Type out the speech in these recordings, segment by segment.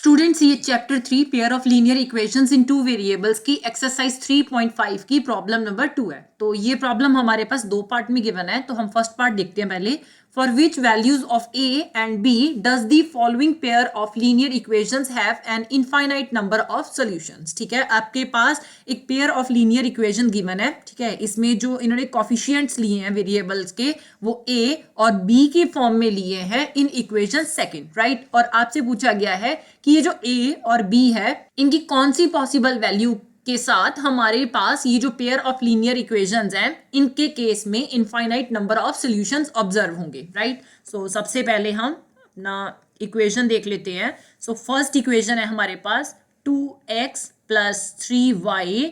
Students ये chapter 3 pair of linear equations in two variables की exercise 3.5 की problem number 2 है। तो ये प्रॉब्लम हमारे पास दो पार्ट में गिवन है, तो हम फर्स्ट पार्ट देखते हैं पहले। For which values of A and B does the following pair of linear equations have an infinite number of solutions. ठीक है, आपके पास एक pair of linear equation given है। ठीक है, इसमें जो इन्होंने कोफिशिएंट्स लिए हैं वेरिएबल्स के वो ए और बी की फॉर्म में लिए हैं इन इक्वेशन सेकंड, राइट। और आपसे पूछा गया है कि ये जो ए और बी है इनकी कौन सी पॉसिबल वैल्यू के साथ हमारे पास ये जो पेयर ऑफ लीनियर इक्वेशंस हैं इनके केस में infinite number of solutions observe होंगे, राइट। सो सबसे पहले हम अपना इक्वेशन देख लेते हैं। सो फर्स्ट इक्वेशन है हमारे पास 2x + 3y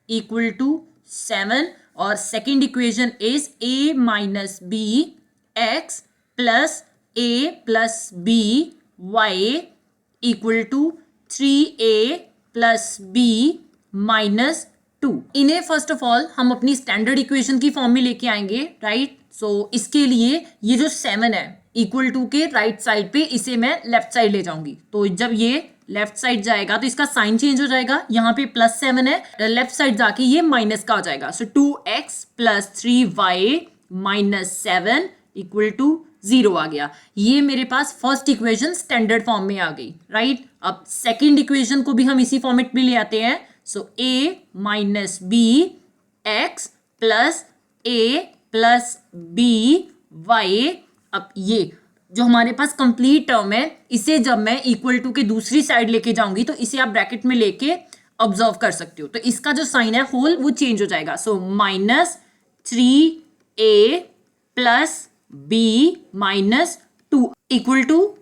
= 7 और second equation is a - b x + a + b y = 3a + b - 2। इन्हें फर्स्ट ऑफ ऑल हम अपनी स्टैंडर्ड इक्वेशन की फॉर्म में लेके आएंगे, राइट। सो इसके लिए ये जो 7 है =2 के राइट साइड पे इसे मैं लेफ्ट साइड ले जाऊंगी। तो जब ये लेफ्ट साइड जाएगा तो इसका साइन चेंज हो जाएगा, यहाँ पे +7 है, लेफ्ट साइड जाके ये माइनस का हो जाएगा। सो 2x + 3y - 7 = 0 आ गया। ये मेरे पास फर्स्ट इक्वेशन स्टैंडर्ड फॉर्म में आ गई, राइट। अब सेकंड इक्वेशन को भी हम इसी फॉर्मेट में ले आते हैं। सो a - b x + a + b y। अब ये जो हमारे पास कंप्लीट टर्म है इसे जब मैं =2 के दूसरी साइड लेके जाऊंगी तो इसे आप ब्रैकेट में लेके ऑब्जर्व कर सकते हो। तो इसका जो साइन है होल वो चेंज हो जाएगा। सो -3a + b - 2 =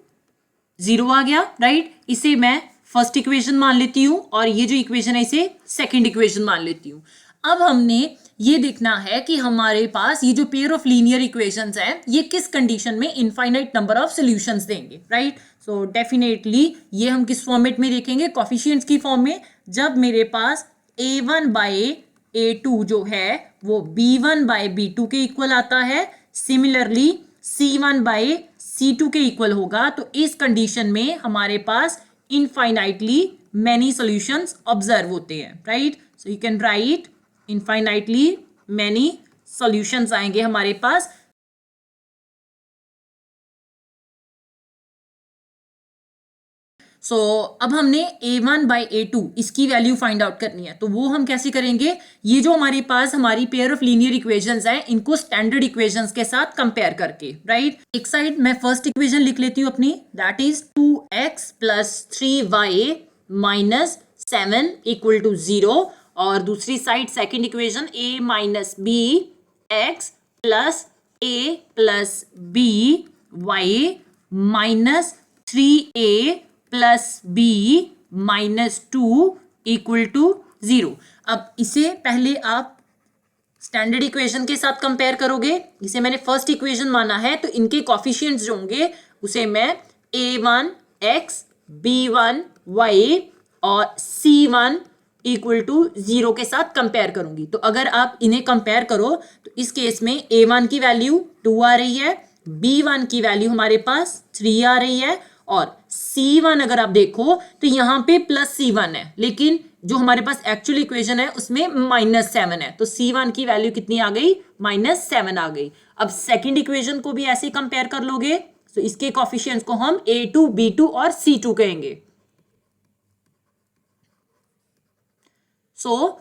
0 आ गया, राइट। इसे मैं फर्स्ट इक्वेशन मान लेती हूँ और ये जो इक्वेशन है इसे सेकंड इक्वेशन मान लेती हूँ। अब हमने ये देखना है कि हमारे पास ये जो पेयर ऑफ लीनियर इक्वेशंस हैं ये किस कंडीशन में इनफाइनाइट नंबर ऑफ सॉल्यूशंस देंगे, राइट। सो डेफिनेटली ये हम किस फॉर्मेट में देखेंगे, कोफिशिएंट्स की फॉर्म में। जब मेरे पास a1/a2 जो है वो b1/b2 के इक्वल आता है, सिमिलरली c1/c2 के इक्वल होगा, तो इस कंडीशन में हमारे पास इनफाइनाइटली मैनी सॉल्यूशंस ऑब्जर्व होते हैं, right. So you can right infinitely many solutions आएंगे हमारे पास। सो अब हमने a1/a2 इसकी वैल्यू फाइंड आउट करनी है, तो वो हम कैसे करेंगे। ये जो हमारे पास हमारी पेयर ऑफ लीनियर इक्वेशंस हैं इनको स्टैंडर्ड इक्वेशंस के साथ कंपेयर करके, राइट। एक साइड मैं फर्स्ट इक्वेशन लिख लेती हूँ अपनी, दैट इज 2x + 3y - 7 = 0 और दूसरी side second equation a - b x + a + b y - 3a + b - 2 = 0। अब इसे पहले आप स्टैंडर्ड इक्वेशन के साथ कंपेयर करोगे। इसे मैंने फर्स्ट इक्वेशन माना है तो इनके कोफिशिएंट्स जो होंगे उसे मैं a1 x b1 y और c1 = 0 के साथ कंपेयर करूंगी। तो अगर आप इन्हें कंपेयर करो तो इस केस में a1 की वैल्यू 2 आ रही है, b1 की वैल्यू हमारे पास 3 आ रही है और c1 अगर आप देखो तो यहाँ पे +c1 है, लेकिन जो हमारे पास एक्चुअल इक्वेशन है उसमें -7 है। तो c1 की वैल्यू कितनी आ गई, -7 आ गई। अब सेकंड इक्वेशन को भी ऐसे कंपेयर कर लोगे तो इसके कोफिशिएंट्स को हम a2 b2 और c2 कहेंगे। सो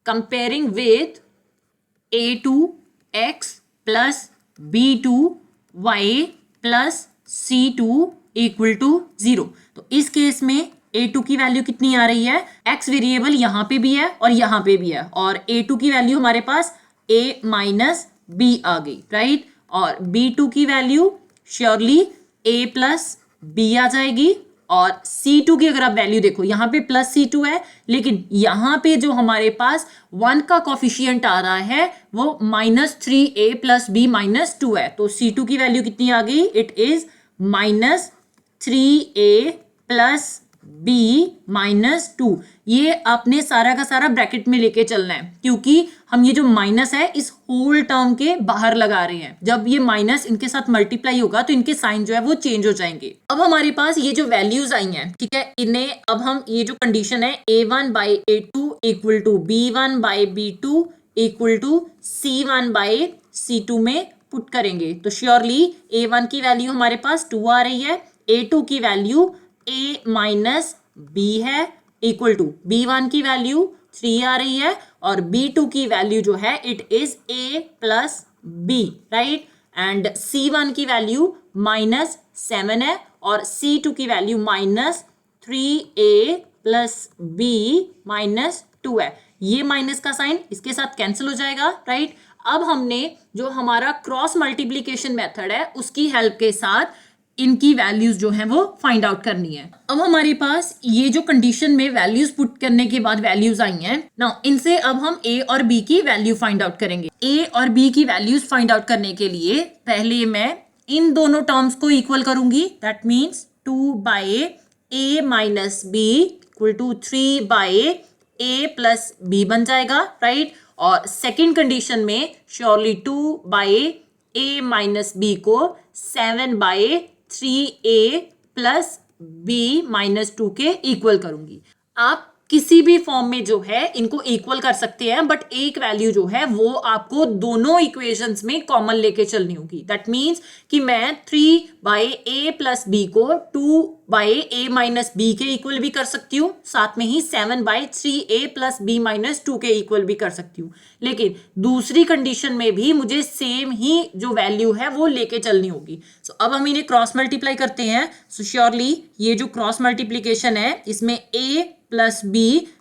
comparing with a2x + b2y + c2 = 0। तो इस केस में a2 की वैल्यू कितनी आ रही है, x वेरिएबल यहाँ पे भी है और यहाँ पे भी है, और a2 की वैल्यू हमारे पास a - b आ गई, राइट। और b2 की वैल्यू श्योरली a + b आ जाएगी। और c2 की अगर आप वैल्यू देखो यहाँ पे +c2 है, लेकिन यहाँ पे जो हमारे पास 1 का कोफिशिएंट आ रहा है वो -3a + b - 2 है। तो c2 की वैल्यू कितनी आ गई, it is -3a + B minus two. ये आपने सारा का सारा ब्रैकेट में लेके चलना है, क्योंकि हम ये जो माइनस है इस होल टर्म के बाहर लगा रहे हैं। जब ये माइनस इनके साथ मल्टीप्लाई होगा तो इनके साइन जो है वो चेंज हो जाएंगे। अब हमारे पास ये जो वैल्यूज आई हैं, ठीक है, इन्हें अब हम ये जो कंडीशन है a1 by a2 equal to b1 by b2 equal to c1 by c2 में पुट करेंगे। तो श्योरली a1 की वैल्यू हमारे पास 2 आ रही है, a2 की वैल्यू a माइनस b है इक्वल टू b1 की वैल्यू 3 आ रही है और b2 की वैल्यू जो है it is a plus b, right. And c1 की वैल्यू माइनस 7 है और c2 की value minus 3a plus b minus 2 है। ये माइनस का साइन इसके साथ कैंसिल हो जाएगा, राइट। अब हमने जो हमारा क्रॉस मल्टीप्लीकेशन मेथड है उसकी हेल्प के साथ इनकी वैल्यूज जो है वो फाइंड आउट करनी है। अब हमारे पास ये जो कंडीशन में वैल्यूज पुट करने के बाद वैल्यूज आई हैं, नाउ इनसे अब हम a और b की वैल्यू फाइंड आउट करेंगे। a और b की वैल्यूज फाइंड आउट करने के लिए पहले मैं इन दोनों टर्म्स को इक्वल करूंगी, that means 2 by a minus b equal to 3 by a plus b बन जाएगा, राइट। और सेकेंड कंडीशन में surely 2 by a minus b को 7 by 3a plus b minus 2 के इक्वल करूंगी। आप किसी भी फॉर्म में जो है इनको इक्वल कर सकते हैं, बट एक वैल्यू जो है वो आपको दोनों इक्वेशंस में कॉमन लेके चलनी होगी। दैट मीन्स कि मैं 3 बाई a प्लस b को 2 बाई a माइनस b के इक्वल भी कर सकती हूँ, साथ में ही 7 by 3a plus b minus 2 के इक्वल भी कर सकती हूँ। लेकिन दूसरी कंडीशन में भी मुझे सेम ही जो वैल्यू है वो लेके चलनी होगी। सो अब हम इन्हें क्रॉस मल्टीप्लाई करते हैं। सो श्योरली ये जो क्रॉस मल्टीप्लीकेशन है इसमें a प्लस b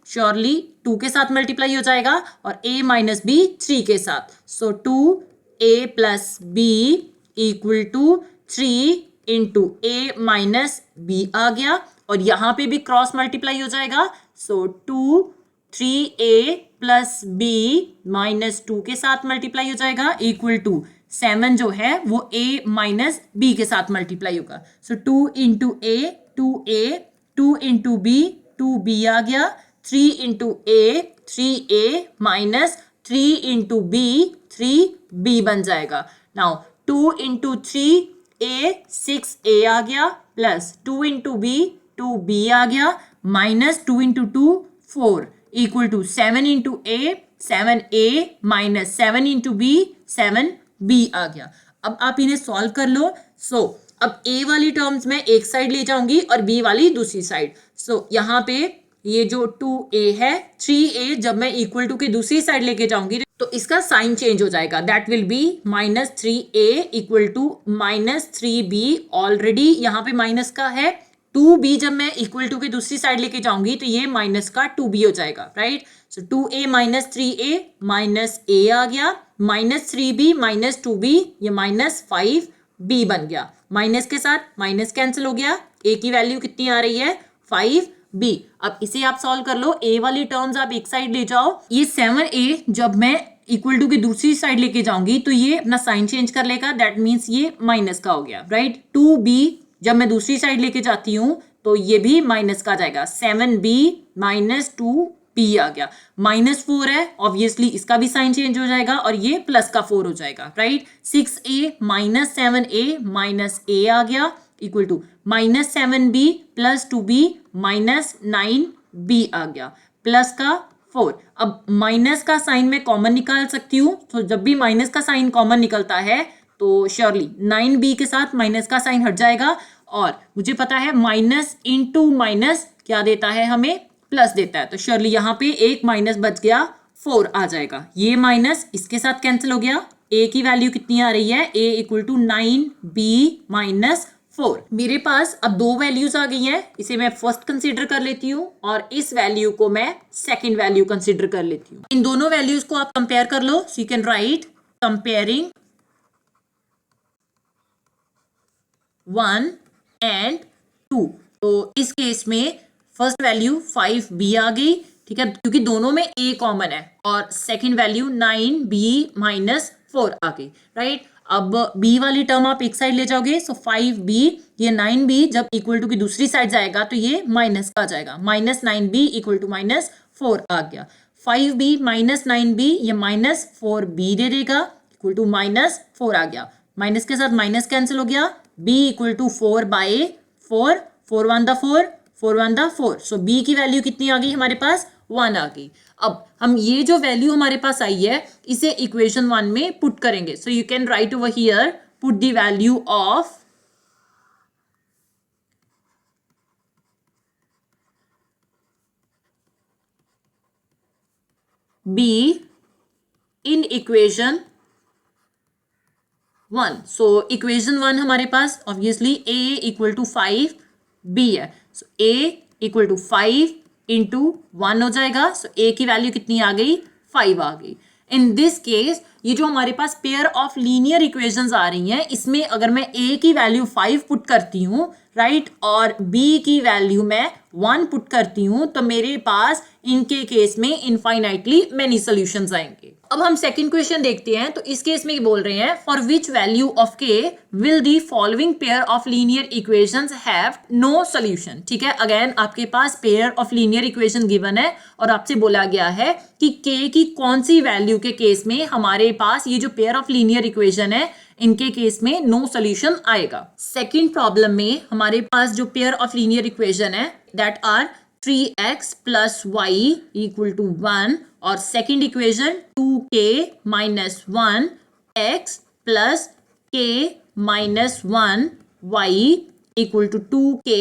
श्योरली 2 के साथ मल्टीप्लाई हो जाएगा और a माइनस b 3 के साथ। So 2a plus b equal to 3 into a minus b आ गया और यहाँ पे भी क्रॉस मल्टीप्लाई हो जाएगा। सो 3a प्लस b माइनस 2 के साथ मल्टीप्लाई हो जाएगा इक्वल टू 7 जो है वो a माइनस b के साथ मल्टीप्लाई होगा। सो 2 into a 2a 2 into b 2b आ गया, 3 into a 3a minus 3 into b 3b बन जाएगा। नाउ 2 इंटू 3a 6a आ गया प्लस 2 इंटू b 2b आ गया minus 2 into 2 4 equal to 7 into a 7a minus 7 into b 7b आ गया। अब आप इन्हें सॉल्व कर लो। सो अब a वाली टर्म्स में एक साइड ले जाऊंगी और b वाली दूसरी साइड। सो यहाँ पे ये जो 2a है 3a जब मैं इक्वल टू के दूसरी साइड लेके जाऊंगी तो इसका साइन चेंज हो जाएगा, that will be minus 3a equal to minus 3b। Already यहाँ पे माइनस का है, 2b जब मैं इक्वल टू के दूसरी साइड लेके जाऊंगी तो ये माइनस का 2b हो जाएगा, right. So 2a minus 3a minus a आ गया माइनस 3b माइनस 2b ये माइनस 5b बन गया। माइनस के साथ माइनस कैंसिल हो गया, a की वैल्यू कितनी आ रही है 5b। अब इसे आप सॉल्व कर लो, a वाली टर्म्स आप एक साइड ले जाओ। ये 7a जब मैं इक्वल टू की दूसरी साइड लेके जाऊंगी तो ये अपना साइन चेंज कर लेगा, दैट मीन्स ये माइनस का हो गया, राइट। 2b जब मैं दूसरी साइड लेके जाती हूँ तो ये भी माइनस का जाएगा, 7b माइनस 2b आ गया। माइनस 4 है, ऑब्वियसली इसका भी साइन चेंज हो जाएगा और ये प्लस का 4 हो जाएगा, right. 6a minus 7a minus a आ गया equal to minus 7b plus 2b minus 9b आ गया प्लस का 4। अब माइनस का साइन मैं कॉमन निकाल सकती हूँ, तो जब भी माइनस का साइन कॉमन निकलता है तो श्योरली 9b के साथ माइनस का साइन हट जाएगा और मुझे पता है माइनस इंटू माइनस क्या देता है हमें, प्लस देता है। तो श्योरली यहाँ पे एक माइनस बच गया 4 आ जाएगा, ये माइनस इसके साथ कैंसिल हो गया। a की वैल्यू कितनी आ रही है, a equal to 9b minus 4। मेरे पास अब दो वैल्यूज आ गई हैं, इसे मैं फर्स्ट कंसीडर कर लेती हूँ और इस वैल्यू को मैं सेकंड वैल्यू कंसीडर कर लेती हूँ। इन दोनों वैल्यूज को आप कंपेयर कर लो, so you can write comparing 1 and 2। तो इस केस में फर्स्ट वैल्यू 5b आ गई, ठीक है, क्योंकि दोनों में a कॉमन है, और सेकंड वैल्यू 9b माइनस 4 आ गई, राइट। अब b वाली टर्म आप एक साइड ले जाओगे, सो 5b, ये 9b जब इक्वल टू की दूसरी साइड जाएगा तो ये माइनस का आ जाएगा, minus 9b equal to minus 4 आ गया। 5b माइनस 9b, ये माइनस 4b दे देगा, इक्वल टू माइनस 4 आ गया। माइनस के साथ माइनस कैंसिल हो गया, b equal to 4/4, 4 1 the 4, 4 1 the 4, so b की वैल्यू कितनी आ गई हमारे पास, 1 आ गई। अब हम ये जो वैल्यू हमारे पास आई है इसे इक्वेशन 1 में पुट करेंगे, so you can write over here, put the value of b in equation 1। So equation 1 हमारे पास obviously a equal to 5b है, so a equal to 5 into 1 हो जाएगा, सो a की वैल्यू कितनी आ गई, 5 आ गई। इन दिस केस ये जो हमारे पास पेयर ऑफ लीनियर इक्वेशंस आ रही हैं, इसमें अगर मैं a की वैल्यू 5 पुट करती हूँ, राइट, और b की वैल्यू मैं 1 पुट करती हूँ, तो मेरे पास इनके केस में इनफाइनाइटली मेनी सॉल्यूशंस आएंगे। अब हम सेकंड क्वेश्चन देखते हैं, तो इस केस में बोल रहे हैं for which value of k will the following pair of linear equations have no solution. ठीक है, अगेन आपके पास pair of linear equation given है और आपसे बोला गया है कि k की कौन सी वैल्यू के केस में हमारे पास ये जो पेयर ऑफ लीनियर इक्वेशन है इनके केस में नो सॉल्यूशन आएगा। सेकंड प्रॉब्लम में हमारे पास जो पेयर ऑफ लीनियर इक्वेशन है that are 3x plus Y equal to 1 और second equation 2k minus 1 x plus k minus 1 y equal to 2k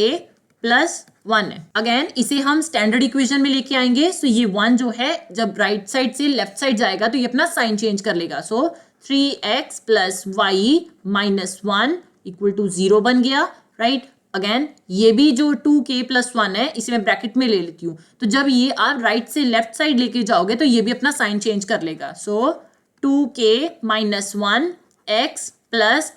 plus 1 है। अगेन इसे हम स्टैंडर्ड इक्वेशन में लेके आएंगे, सो ये 1 जो है जब राइट साइड से लेफ्ट साइड जाएगा तो ये अपना साइन चेंज कर लेगा, so 3x plus Y minus 1 equal to 0 बन गया, राइट। अगेन ये भी जो 2k प्लस 1 है इसे मैं ब्रैकेट में ले लेती हूँ, तो जब ये आप राइट से लेफ्ट साइड लेके जाओगे तो ये भी अपना साइन चेंज कर लेगा, so 2k minus 1 x plus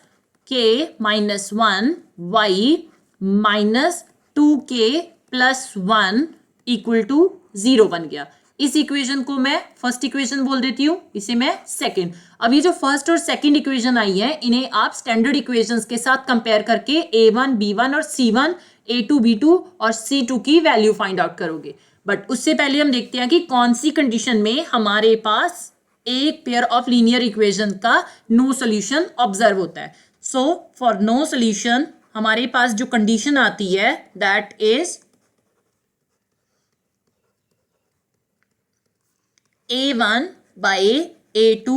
k minus 1 y minus 2k plus 1 equal to 0 बन गया। इस इक्वेशन को मैं फर्स्ट इक्वेशन बोल देती हूँ, इसे मैं सेकंड। अब ये जो फर्स्ट और सेकंड इक्वेशन आई है इन्हें आप स्टैंडर्ड इक्वेशंस के साथ कंपेयर करके a1 b1 और c1 a2 b2 और c2 की वैल्यू फाइंड आउट करोगे। बट उससे पहले हम देखते हैं कि कौन सी कंडीशन में हमारे पास एक पेयर ऑफ लीनियर इक्वेशन का नो सोल्यूशन ऑब्जर्व होता है। सो फॉर नो सोल्यूशन हमारे पास जो कंडीशन आती है that is a1 by a2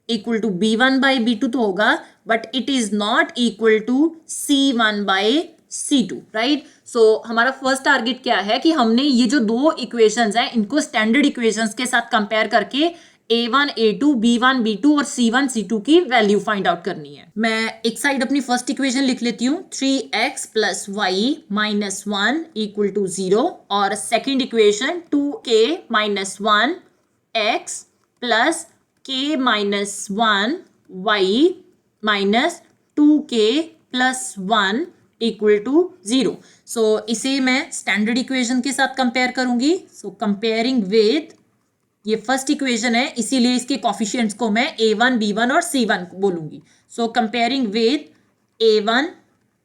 equal to b1 by b2 तो होगा, but it is not equal to c1 by c2, right. So हमारा फर्स्ट टारगेट क्या है कि हमने ये जो दो इक्वेशंस हैं इनको स्टैंडर्ड इक्वेशंस के साथ कंपेयर करके a1 a2 b1 b2 और c1 c2 की वैल्यू फाइंड आउट करनी है। मैं एक साइड अपनी फर्स्ट इक्वेशन लिख लेती हूँ 3x plus Y minus 1 equal to 0 और second equation 2k minus 1 x plus k minus 1 y minus 2k plus 1 equal to 0। So इसे मैं स्टैंडर्ड इक्वेशन के साथ कंपेयर करूंगी, सो कंपेयरिंग विद ये फर्स्ट इक्वेशन है इसीलिए इसके कॉफिशिएंट्स को मैं a1 b1 और c1 बोलूंगी। So comparing with a1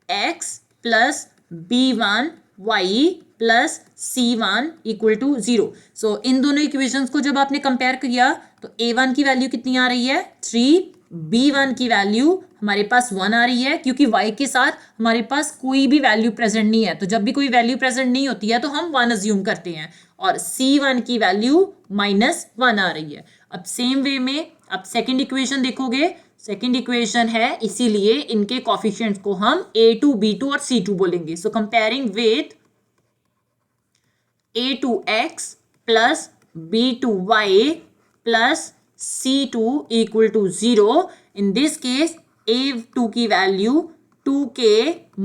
x plus b1 y plus c1 equal to 0। So इन दोनों इक्वेशंस को जब आपने कंपेयर किया तो a1 की वैल्यू कितनी आ रही है 3, b1 की वैल्यू हमारे पास 1 आ रही है क्योंकि y के साथ हमारे पास कोई भी वैल्यू प्रेजेंट नहीं है, तो जब भी कोई वैल्यू प्रेजेंट नहीं होती है तो हम 1 अज्यूम करते हैं, और c1 की वैल्यू -1 आ रही है। अब सेम वे में अब सेकेंड इक्वेशन देखोगे, सेकेंड इक्वेशन है इसीलिए इनके कॉफिशिएंट्स को हम a2 b2 और c2 बोलेंगे। So comparing with a2x plus b2y plus c2 equal to 0। In this case a2 की वैल्यू 2k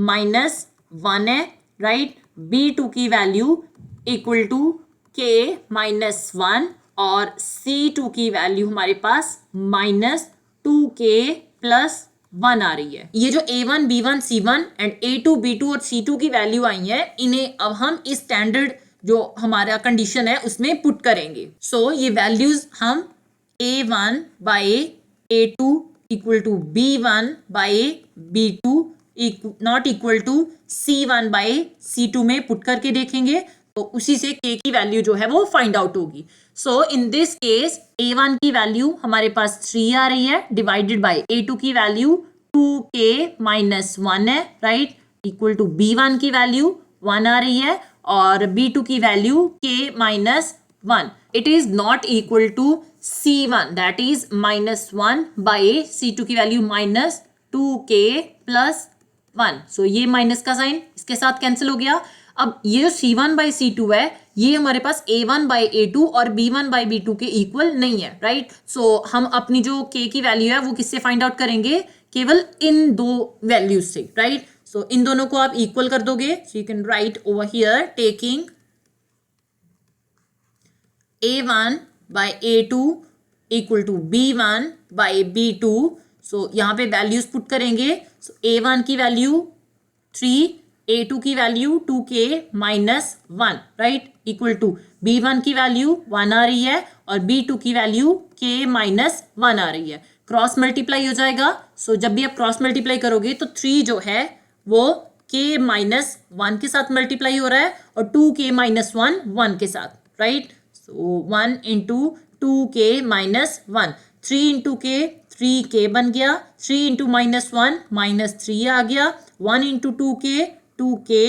माइनस 1 है, राइट। b2 की value equal to k minus 1 और c2 की वैल्यू हमारे पास -2k प्लस 1 आ रही है। ये जो a1 b1 c1 and a2 b2 और c2 की वैल्यू आई है इन्हें अब हम इस स्टैंडर्ड जो हमारा कंडीशन है उसमें पुट करेंगे। सो ये वैल्यूज हम a1 by A2 equal to B1 by B2 not equal to C1 by C2 में पुट करके देखेंगे तो उसी से K की वैल्यू जो है वो फाइंड आउट होगी. सो इन दिस केस A1 की वैल्यू हमारे पास 3 आ रही है डिवाइडेड बाय A2 की वैल्यू 2K माइनस 1 है, राइट, इक्वल टू B1 की वैल्यू 1 आ रही है और B2 की value K minus 1. It is not equal to C1, that is minus 1 by C2 की वैल्यू माइनस 2K प्लस 1. सो ये माइनस का साइन इसके साथ कैंसिल हो गया. अब ये जो C1 बाई C2 है ये हमारे पास A1 बाई A2 और B1 बाई B2 के इक्वल नहीं है, राइट. सो हम अपनी जो K की वैल्यू है वो किससे फाइंड आउट करेंगे, केवल इन दो वैल्यूज से, राइट. सो इन दोनों को आप इक्वल कर दोगे. सो you can write over here taking A1 by A2 equal to B1 by B2. सो यहाँ पे वैल्यूज पुट करेंगे. सो A1 की वैल्यू 3, A2 की value 2K minus 1, right, equal to B1 की वैल्यू 1 आ रही है और B2 की वैल्यू K माइनस 1 आ रही है. क्रॉस मल्टीप्लाई हो जाएगा. सो जब भी आप क्रॉस मल्टीप्लाई करोगे तो 3 जो है वो K माइनस 1 के साथ मल्टीप्लाई हो रहा है और 2K माइनस 1 1 के साथ, right. So 1 into 2K minus 1. 3 into K 3K बन गया. 3 into minus 1 minus 3 आ गया. 1 into 2K 2K.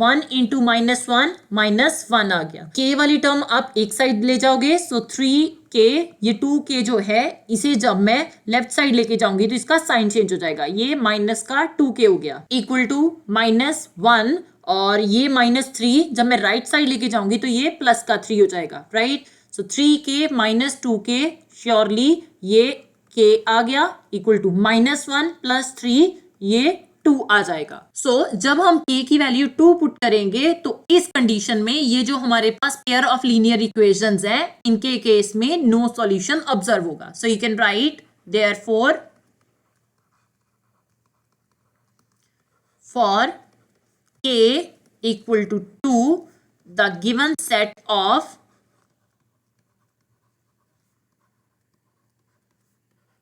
1 into minus 1 minus 1 आ गया. K वाली टर्म आप एक साइड ले जाओगे. So 3K ये 2K जो है इसे जब मैं लेफ्ट साइड लेके जाऊंगी तो इसका साइन चेंज हो जाएगा. ये माइनस का 2K हो गया इक्वल टू माइनस 1 और ये माइनस 3 जब मैं राइट साइड लेके जाऊंगी तो ये प्लस का 3 हो जाएगा, राइट. सो 3K माइनस 2K श्योरली ये K आ गया इक्वल टू माइनस 1 प्लस 3 ये 2 आ जाएगा. सो जब हम K की वैल्यू 2 पुट करेंगे तो इस कंडीशन में ये जो हमारे पास पेयर ऑफ लीनियर इक्वेशंस है इनके केस में नो सॉल्यूशन ऑब्जर्व होगा. सो you can right therefore for K equal to 2, the given set of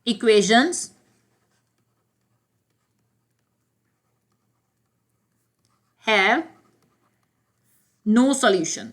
equations have no solution.